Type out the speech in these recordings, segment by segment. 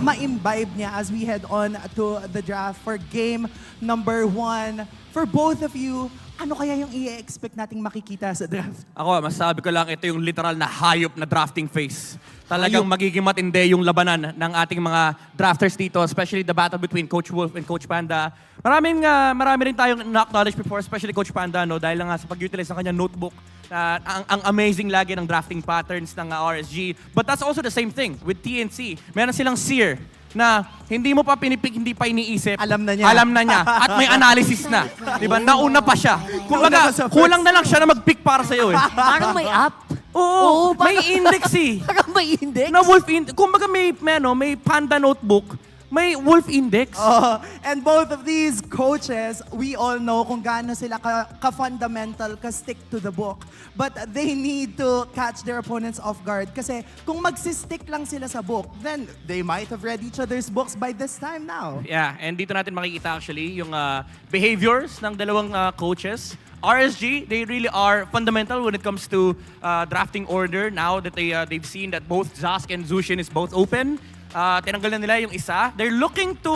ma-imbibe niya as we head on to the draft for game number 1. For both of you, ano kaya yung i-expect nating makikita sa draft? Ako, masasabi ko lang, ito yung literal na hayop na drafting phase. Talagang magiging matindi yung labanan ng ating mga drafters dito, especially the battle between Coach Wolf and Coach Panda. Marami rin tayong na-acknowledge before, especially Coach Panda, no, dahil nga sa pag-utilize ng kanyang notebook, ang amazing lagi ng drafting patterns ng RSG. But that's also the same thing with TNC. Meron silang seer na hindi mo pa pinipik, hindi pa iniisip. Alam na niya. Alam na niya. At may analysis na. Diba? Nauna pa siya. Kumbaga, Nauna pa sa first. kulang na lang siya na mag-pick para sa'yo eh. Parang may app. Oo, may index eh. Parang may index. Na wolf index. Kumbaga may Panda notebook, may wolf index. And both of these coaches, we all know kung gaano sila ka-fundamental, ka-stick to the book. But they need to catch their opponents off guard. Kasi kung magsistick lang sila sa book, then they might have read each other's books by this time now. Yeah, and dito natin makikita actually yung behaviors ng dalawang coaches. RSG, they really are fundamental when it comes to drafting order. Now that they've seen that both Zask and Zushin is both open, tinanggal na nila yung isa. They're looking to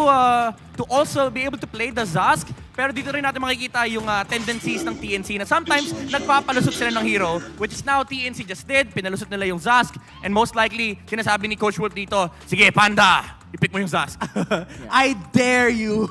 also be able to play the Zask, pero dito rin natin makikita yung tendencies ng TNC na sometimes nagpapalusot sila ng hero, which is now TNC just did, pinalusot nila yung Zask, and most likely, sinasabi ni Coach Wolf dito, sige, Panda, i-pick mo yung Zask. I dare you.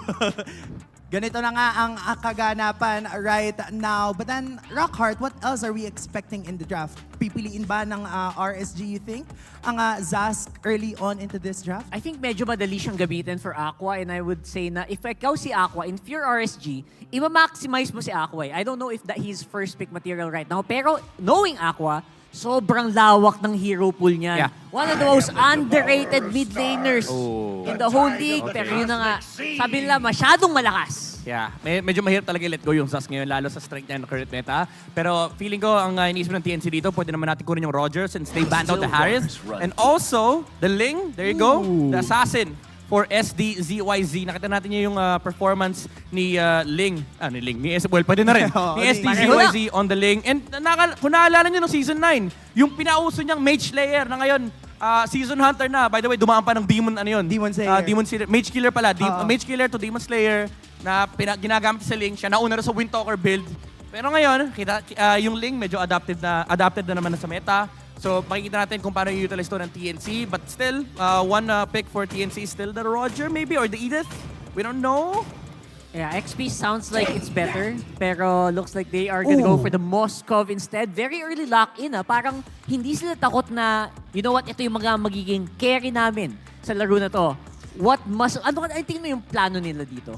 Ganito na nga ang kaganapan right now. But then, Rockhart, what else are we expecting in the draft? Pipiliin ba ng RSG, you think, ang Zask early on into this draft? I think medyo madali siyang gamitin for Aqua, and I would say na if ikaw si Aqua, in Fear RSG, i-maximize mo si Aqua. I don't know if he's first pick material right now, pero knowing Aqua, sobrang lawak ng hero pool niya. Yeah. One of the most underrated mid laners in the whole league. Pero yun na nga, sabi nila masyadong malakas. Yeah, medyo mahirap talaga i-let go yung Zask ngayon, lalo sa strength niya ng current meta. Pero feeling ko, ang iniisip ng TNC dito, pwede naman natin kunin yung Roger since they banned out the Harris. And also, the Ling, there you go, the assassin for SDZYZ. Nakita natin niyo yung performance ni Ling. Ni well, pwede na rin. Ni SDZYZ on the Ling. And kung naalala niyo nung Season 9, yung pinauso niyang Mage Slayer na ngayon, Season Hunter na. By the way, dumaan pa ng Demon, Demon Slayer. Demon Slayer. Mage Killer pala. Mage Killer to Demon Slayer na ginagamit sa Ling. Siya nauna na sa Windtalker build. Pero ngayon, yung Ling medyo adapted na naman sa meta. So, makikita natin kung paano i-utilize ito ng TNC. But still, one pick for TNC is still the Roger maybe or the Edith. We don't know. Yeah, XP sounds like it's better, pero looks like they are gonna go for the Moskov instead. Very early lock-in, Parang hindi sila takot na, you know what, ito yung magiging carry namin sa laro na to. I think yung plano nila dito.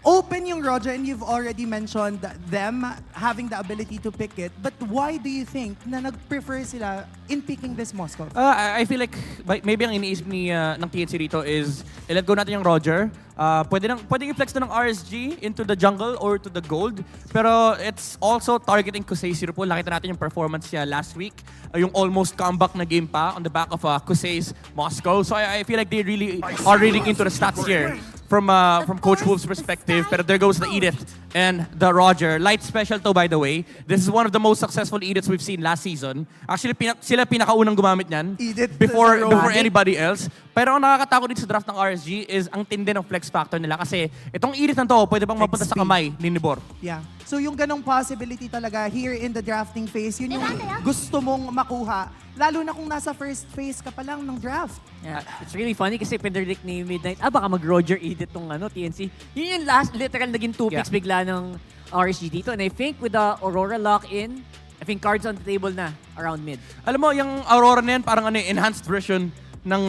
Open yung Roger, and you've already mentioned them having the ability to pick it. But why do you think na nag-prefer sila in picking this Moscow? I feel like maybe ang iniisip ng TNC dito is i-let go natin yung Roger. Pwedeng i-flex na ng RSG into the jungle or to the gold. Pero it's also targeting Kusei Zero Pool. Nakita natin yung performance niya last week. Yung almost comeback na game pa on the back of Kusei's Moscow. So I feel like they really are reading into the stats here from Coach Wolf's perspective. Pero there goes the Edith and the Roger. Light special to, by the way. This is one of the most successful Ediths we've seen last season. Actually, sila pinakaunang gumamit niyan Edith before Roger. anybody else. Pero ang nakakatakot dito sa draft ng RSG is ang tindi ng flex factor nila. Kasi itong Edith na to, pwede bang mapunta sa kamay ni Nibor? Yeah. So yung ganong possibility talaga here in the drafting phase, yun yung gusto mong makuha. Lalo na kung nasa first phase ka pa lang ng draft. Yeah, it's really funny kasi pinredict ni Midnight, baka mag-Roger Edith tong TNC. Yun yung literal naging 2 picks bigla ng RSG dito. And I think with the Aurora lock-in, I think cards on the table na around mid. Alam mo, yung Aurora na yan, parang enhanced version ng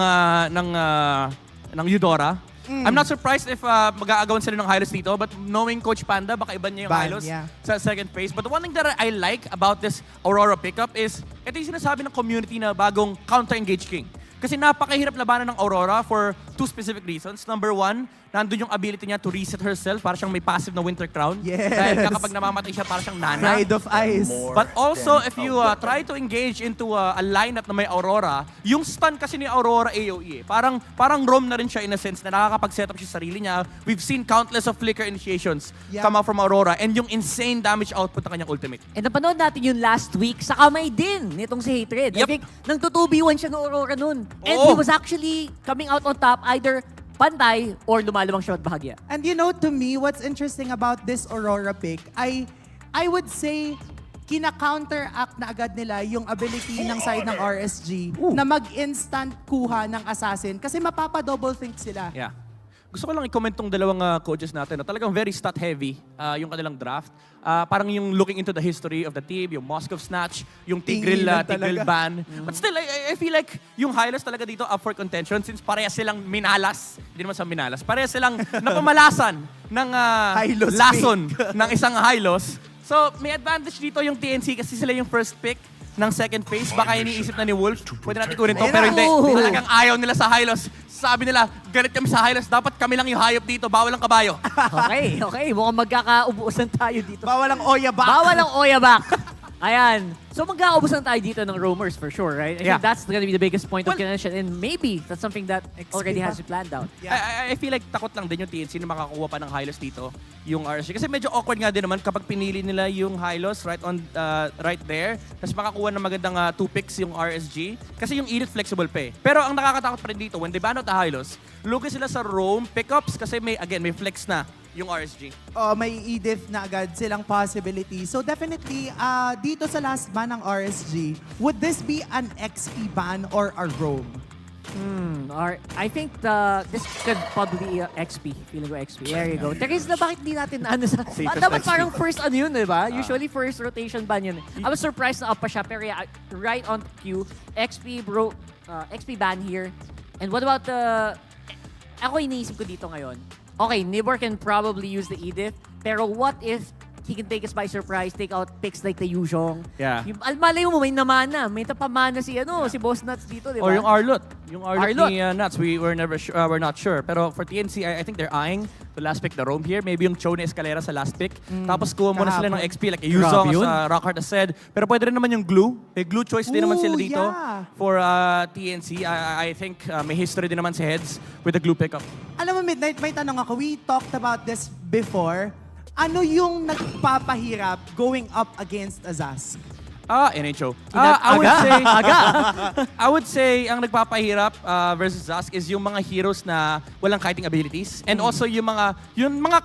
Eudora. I'm not surprised if mag-aagawan sila ng Hylos dito, but knowing Coach Panda, baka iba niya yung Hylos sa second phase. But the one thing that I like about this Aurora pickup is, ito yung sinasabi ng community na bagong counter-engage king. Kasi napakahirap labanan ng Aurora for 2 specific reasons. Number 1, nandun yung ability niya to reset herself, para siyang may passive na Winter Crown. Yes. Dahil kapag namamatay siya, para siyang nana. Pride of Ice. But also, if you try to engage into a lineup na may Aurora, yung stun kasi ni Aurora AoE, parang roam na rin siya in a sense na nakakapag-set up siya sa sarili niya. We've seen countless of flicker initiations come out from Aurora and yung insane damage output ng kanyang ultimate. And napanood natin yun last week sa kamay din nitong si Hatred. I Yep. think nang 2v1 siya ng Aurora nun. And Oo. he was actually coming out on top either pantay or lumalabang siya at bahagya. And you know, to me, what's interesting about this Aurora pick, I would say, kina-counteract na agad nila yung ability ng side ng RSG na mag-instant kuha ng assassin kasi mapapa-double think sila. Yeah. Gusto ko lang i-comment tong dalawang coaches natin na talagang very stat heavy yung kanilang draft. Parang yung looking into the history of the team, yung Moscow Snatch, yung Tigreal, Tingilan Tigreal talaga. ban. But still, I feel like yung Hylos talaga dito up for contention since pareha silang minalas. Hindi naman sa minalas. Pareha silang napamalasan ng Hylos lason ng isang Hylos. So, may advantage dito yung TNC kasi sila yung first pick ng second phase. Baka iniisip na ni Wolf, pwede natin kunin to. Ayun Pero na. hindi, Oo. talagang ayaw nila sa Hylos. Sabi nila, galit kami sa Hylos, dapat kami lang yung hayop dito, bawal ang kabayo. Okay. Mukhang magkakaubusan tayo dito. Bawal ang Oya back. Bawal ang Oya back. Ayan. So magkakaubusan tayo dito ng roamers for sure, right? I Yeah. think that's gonna be the biggest point of Well- contention. And maybe that's something that already has been planned out. Yeah. I feel like takot lang din yung TNC na makakuha pa ng Hylos dito, yung RSG. Kasi medyo awkward nga din naman kapag pinili nila yung Hylos right there, tapos makakuha ng magandang 2 picks yung RSG. Kasi yung Edith flexible pa eh. Pero ang nakakatakot pa rin dito, when they ban out the Hylos, looking sila sa roam pickups kasi may flex na yung RSG. May Edith na agad silang possibility. So definitely, dito sa last ban ng RSG, would this be an XP ban or a roam? I think this could probably be XP. Feeling ko XP. There you go. Teresa, bakit di natin ano sa... Safest dapat XP. parang first ano yun, di ba? Usually first rotation ban yun. I was surprised na up pa siya, pero yeah, right on cue. XP ban here. And what about the... Ako iniisip ko dito ngayon. Okay, Nibor can probably use the Edith, pero what if he can take us by surprise, take out picks like the Yuzhong? Yeah. Yung, malay mo, may namana. May tapamana si Boss Nuts dito, di ba? Or yung Arlot. Yung Arlot Arlot. ni Nuts, we're not sure. Pero for TNC, I think they're eyeing the last pick, the roam here. Maybe yung Cho na Escalera sa last pick. Tapos kuha muna sila ng kahapon. XP like Yuzong, Grabe yun. as Rockhart has said. Pero pwede rin naman yung Glue. May Glue choice din naman sila Ooh, dito yeah. for TNC. I think may history din naman si Heads with the Glue pickup. Alam mo, Midnight, may tanong ako. We talked about this before. Ano yung nagpapahirap going up against Azaz? NHO. I would say ang nagpapahirap versus Zask is yung mga heroes na walang kiting abilities and also yung mga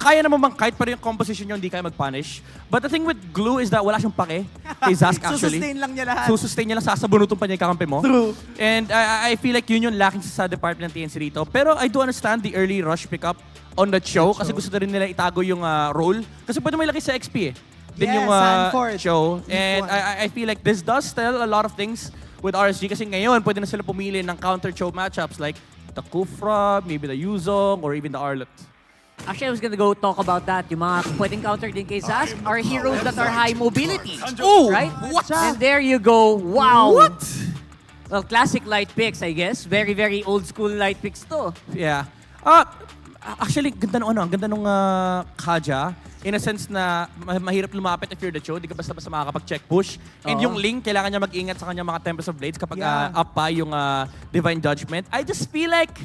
kaya naman bang kite pero yung composition nyo hindi kaya mag-punish. But the thing with Glue is that wala siyang pake kay Zask actually. Susustain lang niya lahat. Susustain niya lang, sasabunutan pa niya yung kakampi mo. True. And I feel like yun yung lacking sa department ng TNC dito. Pero I do understand the early rush pickup on that show kasi gusto na rin nila itago yung role. Kasi pwede mo ilagay sa XP eh. Din Yes, yung Sanford. show. Week And one. I feel like this does tell a lot of things with RSG kasi ngayon pwede na sila pumili ng counter show matchups like the Kufra, maybe the Yuzong, or even the Arlot. Actually, I was gonna go talk about that. Yung mga pwedeng counter din kay Zask are heroes that are high mobility. Oh! Right? What? And there you go. Wow! What? Well, classic light picks, I guess. Very, very old school light picks to. Yeah. Actually, ganda nung ang ganda nung Kaja. In a sense na mahirap lumapit if you're the Cho, di ka basta-basta makakapag-check push. And Oo. yung Link, kailangan niya mag-ingat sa kanyang mga Tempest of Blades kapag Yeah. up pa yung Divine Judgment. I just feel like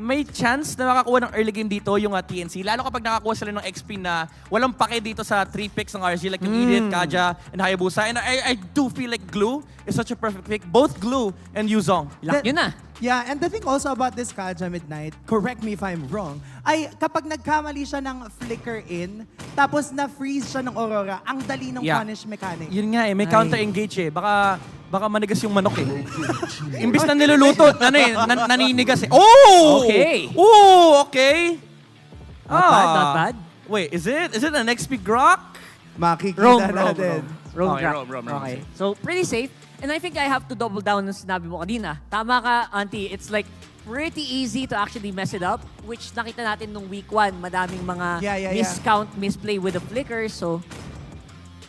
may chance na makakuha ng early game dito yung TNC. Lalo kapag nakakuha sila ng XP na walang pake dito sa 3 picks ng RSG like yung Edith, Kaja, and Hayabusa. And I do feel like Glue is such a perfect pick. Both Glue and Yuzong. Yun na. Yeah, and the thing also about this Kaja Midnight, correct me if I'm wrong, ay kapag nagkamali siya ng flicker in, tapos na-freeze siya ng Aurora, ang dali ng Yeah. punish mechanic. Yun nga eh, may counter-engage eh. Baka manigas yung manok eh. Imbis na niluluto, naninigas eh. Oh! Okay. Oh, okay. Not bad, not bad. Wait, is it an XP Grok? Makikita natin. Roam Okay, drop. roam. Okay. So, pretty safe. And I think I have to double down ng sinabi mo kanina. Tama ka, Auntie. It's like pretty easy to actually mess it up, which nakita natin nung week 1. Madaming mga Yeah. miscount, misplay with the flickers. So,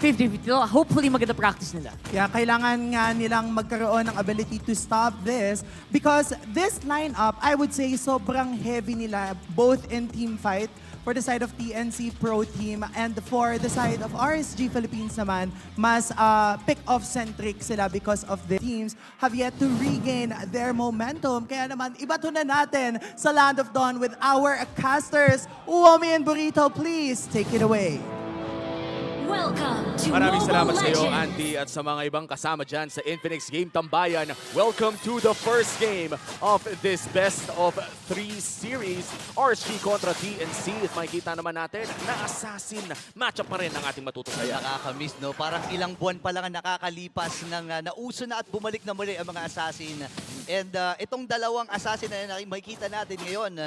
50-50. Hopefully maganda practice nila. Yeah, kailangan nga nilang magkaroon ng ability to stop this because this lineup, I would say, sobrang heavy nila both in team fight for the side of TNC Pro Team and for the side of RSG Philippines naman, mas pick-off centric sila because of the teams have yet to regain their momentum. Kaya naman, ibato na natin sa Land of Dawn with our casters. Uomi and Burrito, please take it away. Welcome to Maraming Mobile salamat sa iyo, Legends. Andy, at sa mga ibang kasama dyan sa Infinix Game Tambayan. Welcome to the first game of this best of 3 series, RSG kontra TNC. At makikita naman natin na assassin matchup pa rin ang ating matutusayan. Nakakamiss, no? Parang ilang buwan pa lang ang nakakalipas ng nauso na at bumalik na muli ang mga assassin. And itong dalawang assassin na makikita natin ngayon,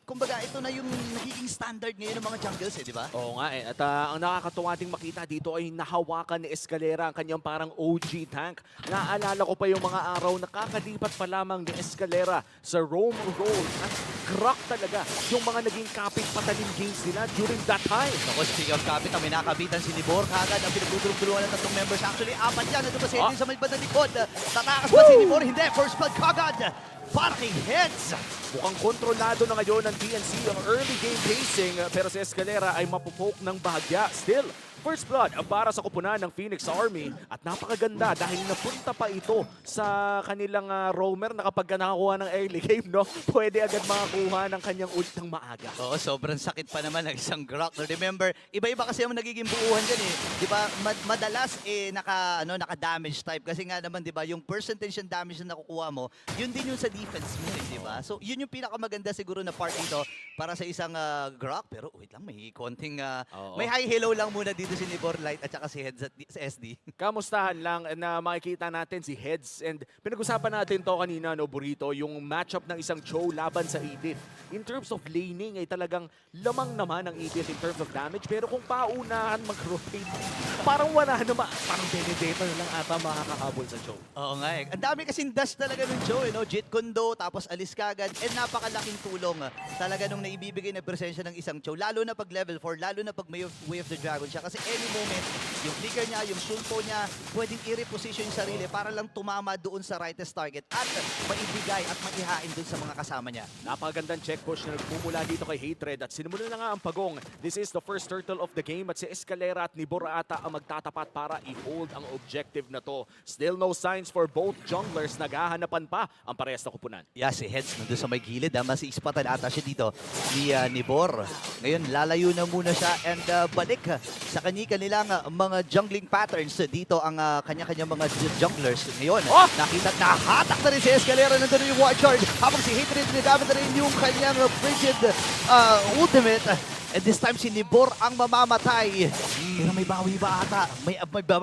kumbaga ito na yung nagiging standard ngayon ng mga jungles, di ba? Oo nga eh. At ang nakakatuwa ding makita dito ay nahawakan ni Escalera ang kanyang parang OG tank. Naalala ko pa yung mga araw na kakalipat pa lamang ni Escalera sa roam roll. At crack talaga yung mga naging kapit patalim games nila during that time. Ako, speaking of kapit, may nakabitan si Libor kagad ang pinagdudulong-dulungan ng tatlong members. Actually, apat yan. Ito ba si Edwin sa may bandang likod? Tatakas ba si Libor? Hindi. First blood kagad para kay Heads. Mukhang kontrolado na ngayon ng TNC ang early game pacing pero si Escalera ay mapupoke ng bahagya. Still, first blood para sa kupunan ng Phoenix Army at napakaganda dahil napunta pa ito sa kanilang roamer na kapag nakakuha ng early game, no, pwede agad makakuha ng kanyang ult ng maaga. Oo, sobrang sakit pa naman ng isang Grok. Remember, iba-iba kasi ang nagiging buuhan dyan eh. Di ba, madalas naka-damage type. Kasi nga naman, di ba, yung percentage ng damage na nakukuha mo, yun din yung sa defense mo eh, di ba? So, yun yung pinakamaganda siguro na part dito para sa isang Grok. Pero wait lang, may konting, may high hello lang muna dito si Nibor Light at saka si Heads at sa SD. Kamustahan lang na makikita natin si Heads and pinag-usapan natin to kanina, no, Burrito, yung matchup ng isang Cho laban sa Edith. In terms of laning ay talagang lamang naman ang Edith in terms of damage pero kung paunahan mag-rotate, parang wala naman, parang Benedetta na lang ata makakahabol sa Cho. Oo nga eh. Ang dami kasing dash talaga ng Joe, no? Jeet Kundo, tapos alis kagad. And napakalaking tulong talaga nung naibibigay na presensya ng isang Cho. Lalo na pag level 4, lalo na pag may Way of the Dragon siya. Kasi any moment, yung flicker niya, yung sulpo niya, pwedeng i-reposition yung sarili para lang tumama doon sa rightest target at maibigay at maihain doon sa mga kasama niya. Napakagandang check push na nagmumula dito kay Hatred at sinimula na nga ang pagong. This is the first turtle of the game at si Escalera at Nibor ata ang magtatapat para i-hold ang objective na to. Still no signs for both junglers. Naghahanapan pa ang parehas na kupunan. Yeah, si Heads nandun sa may gilid. Masi-ispatan ata siya dito ni Nibor. Ngayon, lalayo na muna siya and balik sa kanilang mga jungling patterns. Dito ang kanya-kanya mga junglers. Ngayon, nakita at nahatak na rin si Escalera. Nandun na yung wild charge. Habang si Hatred ginagamit na rin yung kanyang frigid ultimate. And this time si Nibor ang mamamatay. Pero may bawi ba ata?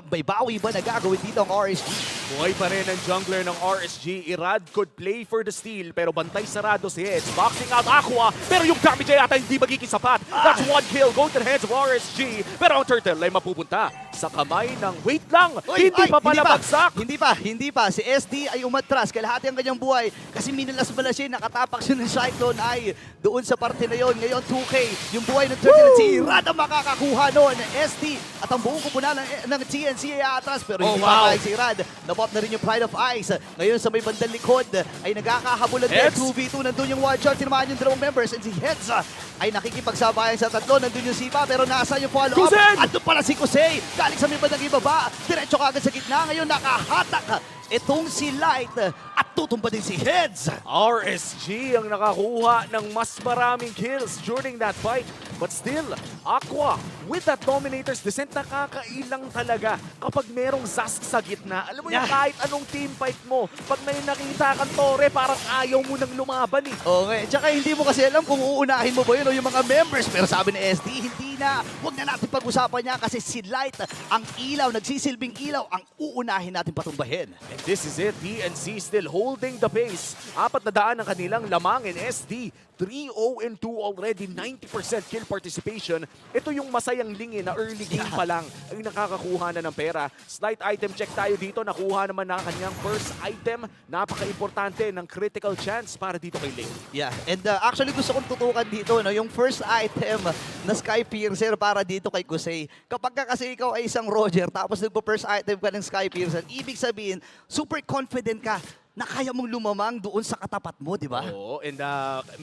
May bawi ba na gagawin dito ang RSG? Buhay pa rin ang jungler ng RSG. Irad could play for the steal pero bantay sarado si Heads. Boxing out Aqua pero yung damage ay ata hindi magiging sapat. That's one kill going to the hands of RSG. Pero ang turtle ay mapupunta sa kamay ng wait lang. Hindi pa pala bagsak. Hindi pa. Si SD ay umatras. Kalahati ang kanyang buhay. Kasi minalas pala siya. Nakatapak siya ng Cyclone ay doon sa parte na yon. Ngayon 2K. Yung buhay ng turtle at si Irad ang makakakuha noon. SD at ang buong kupunan ng TNC ay atras. Pero hindi pa si Irad. Napop na rin yung Pride of Ice. Ngayon sa may bandang likod ay nagkakahabulan din. 2v2. Nandun yung wild shot. Sinamahan yung dalawang members. And si Heads ay nakikipagsabayan sa tatlo. Nandun yung Sipa pero nasa yung follow-up. At doon pala si Kusei. Galing sa may bandang ibaba. Diretso kagad sa gitna. Ngayon nakahatak itong si Light at tutumba din si Heads. RSG ang nakakuha ng mas maraming kills during that fight. But still, Aqua with that Dominator's Descent nakakailang talaga kapag merong Zask sa gitna. Alam mo yung kahit anong team fight mo, pag may nakita kang Torre, parang ayaw mo nang lumaban eh. Okay, tsaka hindi mo kasi alam kung uunahin mo ba yun o yung mga members. Pero sabi ni SD, hindi na. Huwag na natin pag-usapan niya kasi si Light, ang ilaw, nagsisilbing ilaw, ang uunahin natin patumbahin. This is it. TNC still holding the pace. 400 ang kanilang lamang in SD. 3-0-2 already, 90% kill participation. Ito yung masayang lingin na early game pa lang ay nakakakuha na ng pera. Slight item check tayo dito. Nakuha naman na kanyang first item. Napaka-importante ng critical chance para dito kay Lane. Yeah, and actually gusto kong tutukan dito, no, yung first item na Sky Piercer para dito kay Kusei. Kapag ka kasi ikaw ay isang Roger, tapos nagpo-first item ka ng Sky Piercer, ibig sabihin, super confident ka na kaya mong lumamang doon sa katapat mo, di ba? Oo, and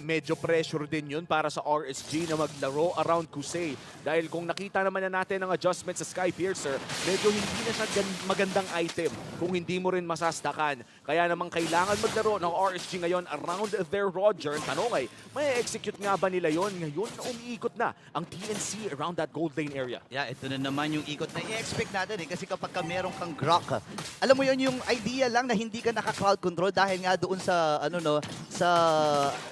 medyo pressure din yun para sa RSG na maglaro around Kusei. Dahil kung nakita naman na natin ang adjustment sa Sky Piercer, medyo hindi na siya magandang item kung hindi mo rin masastakan. Kaya naman kailangan maglaro ng RSG ngayon around their Roger. Ang tanong ay, may execute nga ba nila yon? Ngayon na umiikot na ang TNC around that gold lane area. Yeah, ito na naman yung ikot na i-expect natin kasi kapag ka meron kang Grok, alam mo yon yung idea lang na hindi ka naka-crowd control dahil nga doon sa sa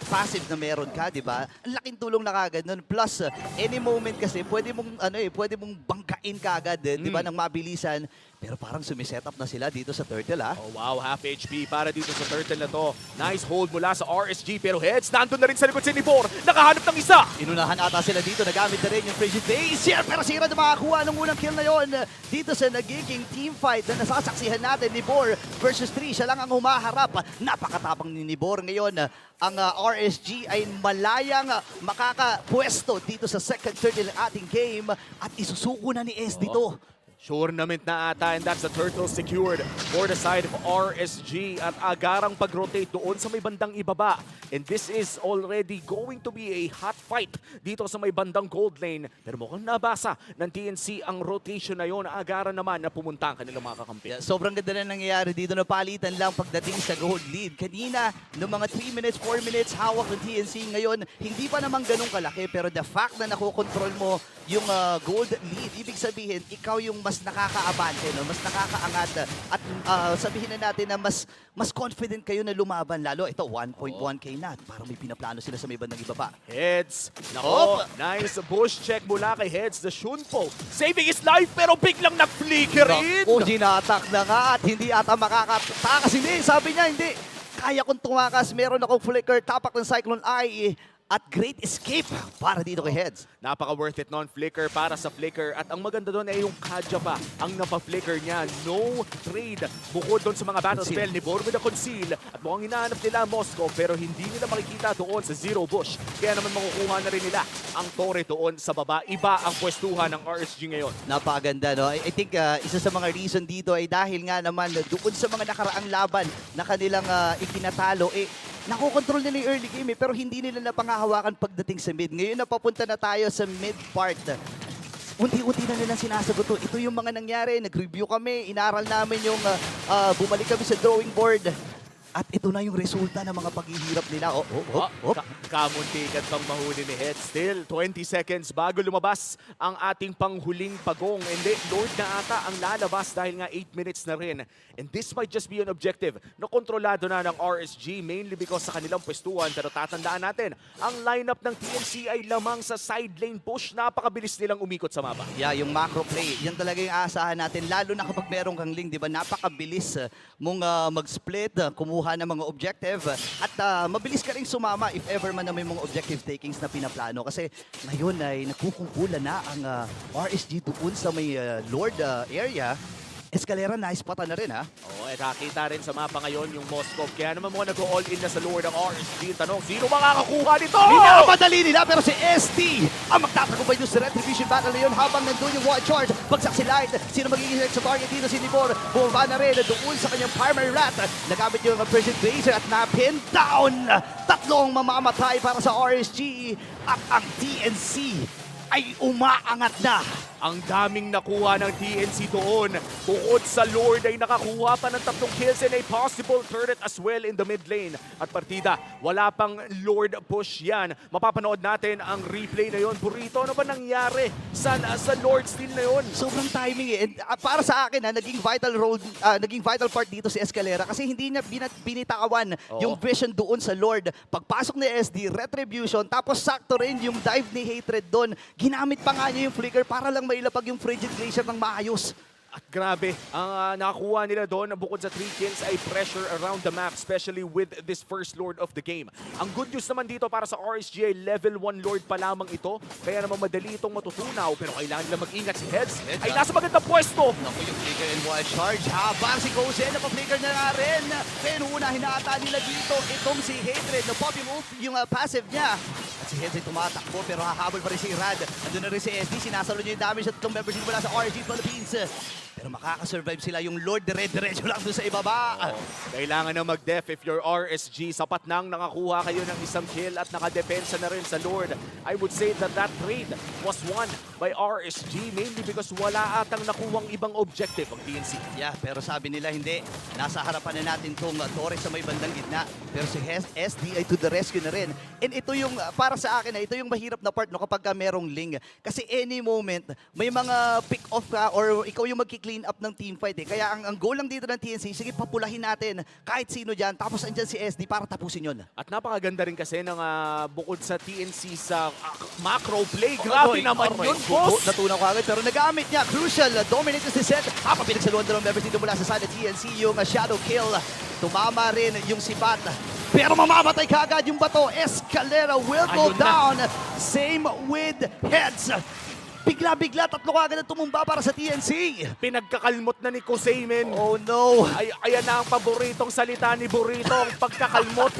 passive na meron ka, di ba? Ang laking tulong na kagad nun. Plus any moment kasi pwede mong pwede mong bangkain kagad, di ba, ng mabilisan. Pero parang sumiset up na sila dito sa Turtle, ha? Oh wow, half HP para dito sa Turtle na to. Nice hold mula sa RSG pero heads, nandun na rin sa likod si Nibor. Nakahanap ng isa. Inunahan ata sila dito, nagamit na rin yung Frigid Base. Yeah, pero sira na makakuha ng unang kill na yon dito sa nagiging team fight na nasasaksihan natin. Nibor versus 3, siya lang ang humaharap. Napakatapang ni Nibor ngayon. Ang RSG ay malayang makakapwesto dito sa second Turtle ng ating game at isusuko na ni S dito. Tournament na ata, and that's the Turtle secured for the side of RSG at agarang pag-rotate doon sa may bandang ibaba. And this is already going to be a hot fight dito sa may bandang gold lane. Pero mukhang nabasa ng TNC ang rotation na yon. Agaran naman na pumunta ang kanilang mga kakampi. Yeah, sobrang ganda na nangyayari dito na palitan lang pagdating sa gold lead. Kanina, noong mga 3 minutes, 4 minutes, hawak ng TNC. Ngayon, hindi pa naman ganun kalaki. Pero the fact na nakokontrol mo yung gold lead, ibig sabihin, ikaw yung mas nakakaabante, no? Mas nakakaangat. At sabihin na natin na mas confident kayo na lumaban. Lalo, ito, 1.1k na. Parang may pinaplano sila sa may bandang ibaba. Heads. Nako, nice bush check mula kay Heads. The Shunpo saving his life pero biglang nag-flicker in. O, ginatak na nga at hindi ata makakatakas. Hindi, sabi niya, hindi. Kaya kong tumakas. Meron akong flicker. Tapak ng Cyclone Eye. At great escape para dito kay Heads. Napaka-worth it non-flicker para sa flicker. At ang maganda doon ay yung Kadya pa ang napa-flicker niya. No trade. Bukod doon sa mga battle spell ni Bor with a conceal. At mukhang hinahanap nila Moscow pero hindi nila makikita doon sa Zero Bush. Kaya naman makukuha na rin nila ang Torre doon sa baba. Iba ang pwestuhan ng RSG ngayon. Napakaganda, no? I think isa sa mga reason dito ay dahil nga naman doon sa mga nakaraang laban na kanilang ikinatalo, nakokontrol nila yung early game pero hindi nila napangahawakan pagdating sa mid. Ngayon napapunta na tayo sa mid part. Unti-unti na nilang sinasagot to. Ito yung mga nangyari. Nag-review kami, inaral namin yung bumalik kami sa drawing board. At ito na yung resulta ng mga paghihirap nila. Kamuntikan pang mahuli ni Head. Still, 20 seconds bago lumabas ang ating panghuling pagong. And then, Lord na ata ang lalabas dahil nga 8 minutes na rin. And this might just be an objective na kontrolado na ng RSG mainly because sa kanilang pwestuhan. Pero tatandaan natin, ang lineup ng TNC ay lamang sa side lane push. Napakabilis nilang umikot sa mapa. Yeah, yung macro play, yan talaga yung aasahan natin. Lalo na kapag meron kang link, di ba? Napakabilis mong mag-split, kumuha ng mga objective. At mabilis ka rin sumama if ever man na may mga objective takings na pinaplano. Kasi ngayon ay nagkukumpulan na ang RSG doon sa may Lord area. Escalera, nice pata na rin, ha? Oo, nakita rin sa mapa ngayon yung Moscow. Kaya naman mga nag-all in na sa Lord ng RSG. Tanong, sino makakakuha nito? Minamadali nila pero si SD ang magtatagumpay doon sa Retribution Battle na yun habang nandun yung one charge. Bagsak si Light. Sino magiging next sa target dito? Si Nibor. Bumaba na rin doon sa kanyang primary rat. Nagamit yung Precision Blazer at na-pin down. Tatlong mamamatay para sa RSG at ang TNC ay umaangat na. Ang daming nakuha ng TNC doon. Bukod sa Lord ay nakakuha pa ng 3 kills and a possible turret as well in the mid lane. At partida, wala pang Lord push yan. Mapapanood natin ang replay na yon. Burrito, ano ba nangyari sa Lord steal na yon? Sobrang timing eh. And, para sa akin, naging vital part dito si Escalera kasi hindi niya binitawan yung vision doon sa Lord. Pagpasok ni SD, Retribution, tapos sakto rin yung dive ni Hatred doon. Ginamit pa nga niya yung flicker para lang mailapag yung Frigid Glacier ng maayos. At grabe, ang nakakuha nila doon bukod sa 3 kills ay pressure around the map, especially with this first Lord of the game. Ang good news naman dito para sa RSG ay level 1 Lord pa lamang ito, kaya naman madali itong matutunaw, pero kailangan nila mag-ingat. Si Heads ay nasa magandang pwesto. Naku, yung flicker and one charge. Habang si Gozen, napaflicker na nga rin. Pero unahin na ata nila dito itong si Hatred na Poppy Wolf, yung passive niya. At si Heads ay tumatakbo pero hahabol pa rin si Rad. Andun na rin si SD, sinasalo niya yung damage at itong members mula sa RSG Philippines. Pero makakasurvive sila yung Lord dire-diretso lang doon sa ibaba. Kailangan na mag-def if you're RSG. Sapat nang nakakuha kayo ng isang kill at nakadepensa na rin sa Lord. I would say that that trade was won by RSG mainly because wala atang nakuwang ibang objective ang TNC. Yeah, pero sabi nila hindi. Nasa harapan na natin tong Torres sa may bandang gitna. Pero si SD ay to the rescue na rin. And ito yung, para sa akin, ito yung mahirap na part no, kapag merong Ling. Kasi any moment, may mga pick-off ka or ikaw yung magki-clean up ng team fight. Kaya ang goal lang dito ng TNC, sige papulahin natin kahit sino dyan. Tapos andyan si SD para tapusin yun. At napakaganda rin kasi ng bukod sa TNC sa macro play. Grabe naman yun, boss! Natunaw ko agad pero nagamit niya. Crucial, dominates si Seth. Habang pinagsaluan dalawang members dito mula sa side ng TNC yung shadow kill. Tumama rin yung sipat. Pero mamamatay kagad yung bato. Escalera will go Ayun na. down. Same with Heads. Bigla-bigla, tatlo kagad ang tumumba para sa TNC. Pinagkakalmot na ni Kuseymen. Oh no. Ayan na ang paboritong salita ni Burrito, ang pagkakalmot.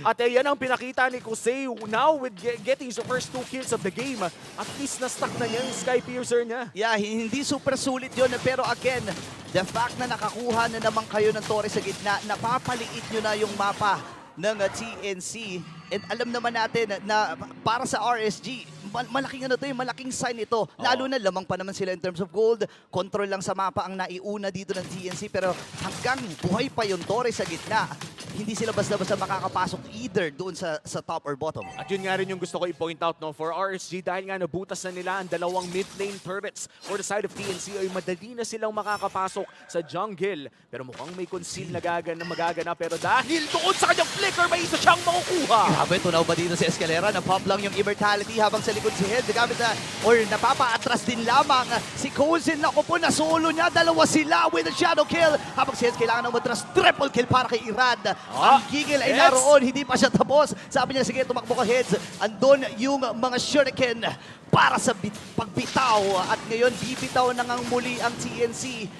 At ayan ang pinakita ni Kusey now with getting his first 2 kills of the game. At least na-stuck na niya yung Sky Piercer niya. Yeah, hindi super sulit yun. Pero again, the fact na nakakuha na naman kayo ng Torres sa gitna, napapaliit nyo na yung mapa ng TNC. And alam naman natin na para sa RSG, malaking ano to, malaking sign ito. Lalo na lamang pa naman sila in terms of gold. Control lang sa mapa ang naiuna dito ng TNC. Pero hanggang buhay pa yung Torres sa gitna, hindi sila basta-basta makakapasok either doon sa top or bottom. At yun nga rin yung gusto ko i-point out no, for RSG dahil nga nabutas na nila ang dalawang mid lane turrets for the side of TNC ay madali na silang makakapasok sa jungle. Pero mukhang may conceal na magagana pero dahil doon sa kanyang flicker may isa siyang makukuha. Grabe, tunaw ba dito si Escalera? Na-pop lang yung immortality habang sa likod si Head. Nagamit na, or napapa-atras din lamang si Coulson. Naku po, na solo niya. Dalawa sila with a shadow kill. Habang si Head kailangan ng matras. Triple kill para kay Irad. Ang gigil ay Heads. naroon. Hindi pa siya tapos. Sabi niya, sige, tumakbo ka Heads. Andun yung mga shuriken para sa pagbitaw. At ngayon, bibitaw na ngang muli ang TNC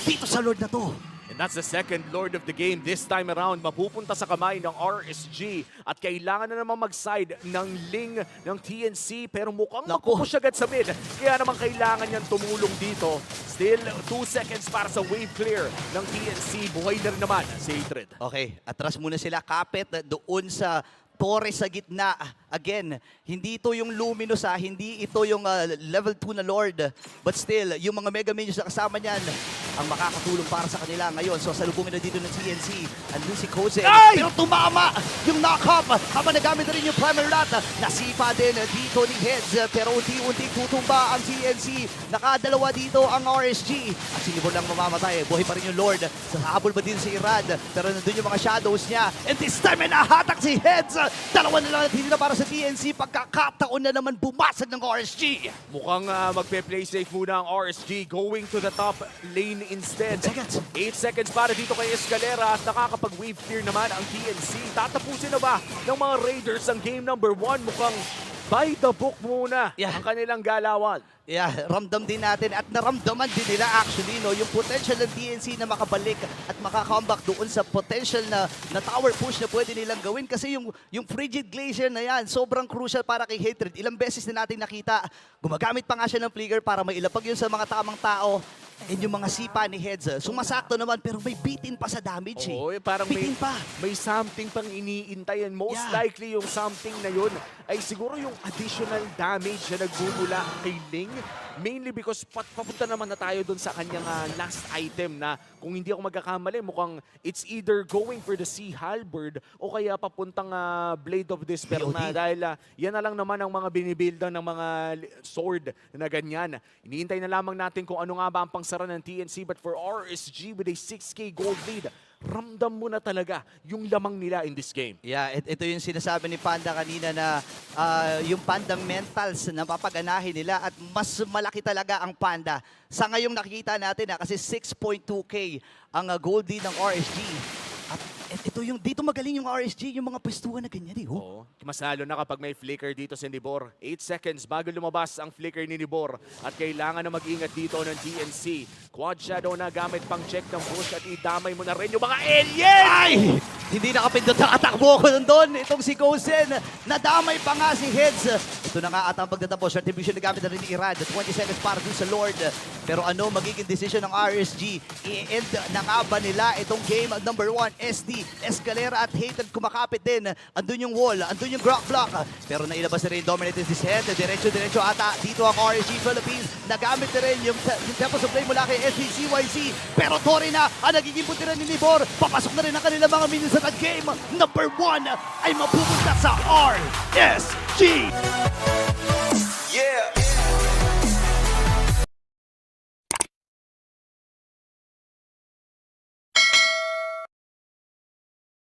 dito sa Lord na to. And that's the second Lord of the game this time around. Mapupunta sa kamay ng RSG at kailangan na naman mag-side ng Ling ng TNC pero mukhang Naku. mapupush agad sa mid. Kaya naman kailangan niyang tumulong dito. Still 2 seconds para sa wave clear ng TNC. Buhay na rin naman si Hatred. Okay, atras muna sila. Kapit doon sa Torres sa gitna. Again, hindi ito yung Luminous hindi ito yung level 2 na Lord. But still, yung mga Mega Minions na kasama niyan, ang makakatulong para sa kanila ngayon. So salubungin na dito ng TNC. Andun si Koze. Pero tumama yung knock-up habang nagamit na rin yung Primal Rat. Nasipa din dito ni Heads. Pero unti-unti tutumba ang TNC. Nakadalawa dito ang RSG. At sinibol lang mamamatay. Buhay pa rin yung Lord. Sa habol ba din si Irad. Pero nandun yung mga shadows niya. And this time ay nahatak si Heads. Dalawa na lang at hindi na para sa TNC. Pagkakataon na naman bumasag ng RSG. Mukhang magpe-play safe muna ang RSG going to the top lane instead. 10 seconds. 8 seconds para dito kay Escalera at nakakapag-wave clear naman ang TNC. Tatapusin na ba ng mga Raiders ang game number 1? Mukhang by the book muna ang kanilang galawan. Yeah, ramdam din natin at naramdaman din nila actually no yung potential ng TNC na makabalik at makakomeback doon sa potential na tower push na pwede nilang gawin kasi yung Frigid Glacier na yan sobrang crucial para kay Hatred. Ilang beses na natin nakita, gumagamit pa nga siya ng flicker para mailapag yun sa mga tamang tao. And yung mga sipa ni Heads, sumasakto naman pero may bitin pa sa damage eh. Oo, parang bitin pa. may something pang iniintayan. Most Yeah. likely yung something na yun ay siguro yung additional damage na nagmumula kay Ling. Mainly because papunta naman na tayo dun sa kanyang last item na kung hindi ako magkakamali, mukhang it's either going for the Sea Halberd o kaya papuntang Blade of Despair na POD. dahil yan na lang naman ang mga binibuildan ng mga sword na ganyan. Iniintay na lamang natin kung ano nga ba ang pangsara ng TNC but for RSG with a 6K gold lead, ramdam mo na talaga yung lamang nila in this game. Yeah, ito yung sinasabi ni Panda kanina na yung fundamentals na papaganahin nila at mas malaki talaga ang Panda. Sa ngayong nakikita natin kasi 6.2K ang gold lead ng RSG. At ito yung dito magaling yung RSG, yung mga pwestuhan na ganyan eh. Oh. Oo. Mas lalo na kapag may flicker dito si Nibor. 8 seconds bago lumabas ang flicker ni Nibor. At kailangan na mag-ingat dito ng DNC. Quad Shadow na gamit pang check ng push at idamay mo na rin yung mga alien! Ay! Hindi nakapindot ang atakbo ko doon. Itong si Gosen. Nadamay pa nga si Heads. Ito na nga at ang pagtatapos. Retribution na gamit na rin ni Irad. 20 seconds para dun sa Lord. Pero ano magiging decision ng RSG? I-end na nga ba nila itong game number 1? SD, Escalera at Hated kumakapit din. Andun yung wall, andun yung Grok Block. Pero nailabas na rin Dominated this head. Diretso ata dito ang RSG Philippines. Nagamit na rin yung tempos of play mula kay SDCYZ. Pero Tori na ang nagiging puntiran ni Nibor. Papasok na rin ang kanilang mga minions at game number 1 ay mapupunta sa RSG.